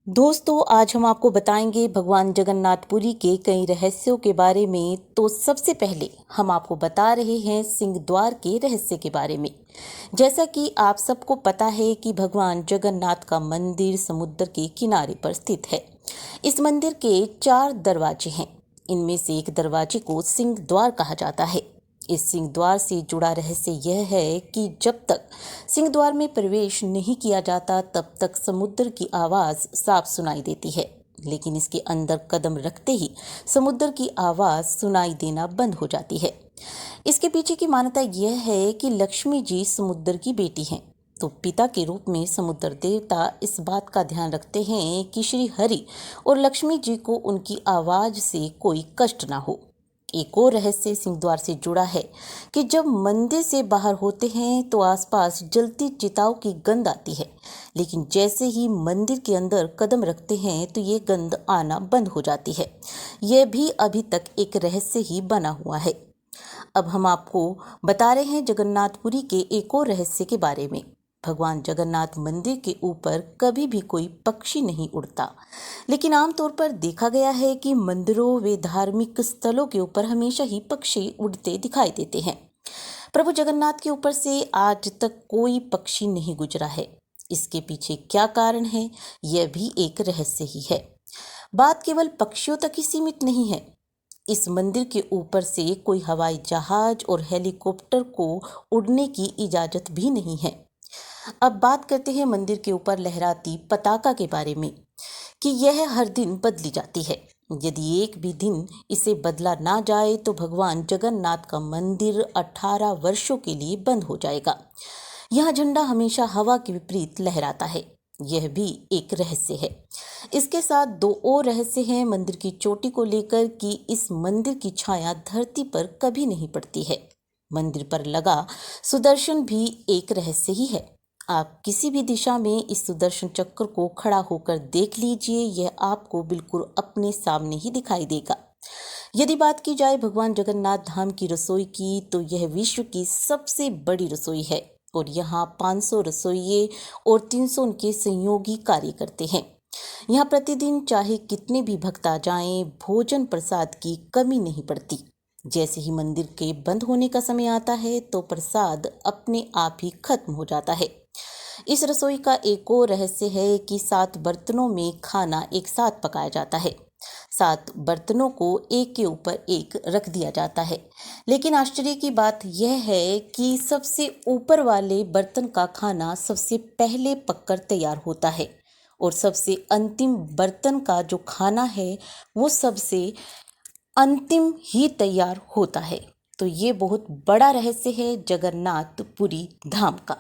दोस्तों, आज हम आपको बताएंगे भगवान जगन्नाथपुरी के कई रहस्यों के बारे में। तो सबसे पहले हम आपको बता रहे हैं सिंह द्वार के रहस्य के बारे में। जैसा कि आप सबको पता है कि भगवान जगन्नाथ का मंदिर समुद्र के किनारे पर स्थित है। इस मंदिर के 4 दरवाजे हैं। इनमें से एक दरवाजे को सिंह द्वार कहा जाता है। इस सिंह द्वार से जुड़ा रहस्य यह है कि जब तक सिंह द्वार में प्रवेश नहीं किया जाता तब तक समुद्र की आवाज़ साफ सुनाई देती है, लेकिन इसके अंदर कदम रखते ही समुद्र की आवाज़ सुनाई देना बंद हो जाती है। इसके पीछे की मान्यता यह है कि लक्ष्मी जी समुद्र की बेटी हैं, तो पिता के रूप में समुद्र देवता इस बात का ध्यान रखते हैं कि श्री हरि और लक्ष्मी जी को उनकी आवाज़ से कोई कष्ट ना हो। एक और रहस्य सिंह द्वार से जुड़ा है कि जब मंदिर से बाहर होते हैं तो आसपास जलती चिताओं की गंध आती है, लेकिन जैसे ही मंदिर के अंदर कदम रखते हैं तो ये गंध आना बंद हो जाती है। यह भी अभी तक एक रहस्य ही बना हुआ है। अब हम आपको बता रहे हैं जगन्नाथपुरी के एक और रहस्य के बारे में। भगवान जगन्नाथ मंदिर के ऊपर कभी भी कोई पक्षी नहीं उड़ता, लेकिन आमतौर पर देखा गया है कि मंदिरों व धार्मिक स्थलों के ऊपर हमेशा ही पक्षी उड़ते दिखाई देते हैं। प्रभु जगन्नाथ के ऊपर से आज तक कोई पक्षी नहीं गुजरा है। इसके पीछे क्या कारण है, यह भी एक रहस्य ही है। बात केवल पक्षियों तक ही सीमित नहीं है। इस मंदिर के ऊपर से कोई हवाई जहाज और हेलीकॉप्टर को उड़ने की इजाजत भी नहीं है। अब बात करते हैं मंदिर के ऊपर लहराती पताका के बारे में कि यह हर दिन बदली जाती है। यदि एक भी दिन इसे बदला ना जाए तो भगवान जगन्नाथ का मंदिर 18 वर्षों के लिए बंद हो जाएगा। यह झंडा हमेशा हवा के विपरीत लहराता है। यह भी एक रहस्य है। इसके साथ 2 और रहस्य हैं मंदिर की चोटी को लेकर कि इस मंदिर की छाया धरती पर कभी नहीं पड़ती है। मंदिर पर लगा सुदर्शन भी एक रहस्य ही है। आप किसी भी दिशा में इस सुदर्शन चक्र को खड़ा होकर देख लीजिए, यह आपको बिल्कुल अपने सामने ही दिखाई देगा। यदि बात की जाए भगवान जगन्नाथ धाम की रसोई की, तो यह विश्व की सबसे बड़ी रसोई है और यहाँ 500 रसोइये और 300 उनके सहयोगी कार्य करते हैं। यहाँ प्रतिदिन चाहे कितने भी भक्त आ जाएं, भोजन प्रसाद की कमी नहीं पड़ती। जैसे ही मंदिर के बंद होने का समय आता है तो प्रसाद अपने आप ही खत्म हो जाता है। इस रसोई का एक और रहस्य है कि 7 बर्तनों में खाना एक साथ पकाया जाता है। 7 बर्तनों को एक के ऊपर एक रख दिया जाता है, लेकिन आश्चर्य की बात यह है कि सबसे ऊपर वाले बर्तन का खाना सबसे पहले पककर तैयार होता है और सबसे अंतिम बर्तन का जो खाना है वो सबसे अंतिम ही तैयार होता है। तो ये बहुत बड़ा रहस्य है जगन्नाथपुरी धाम का।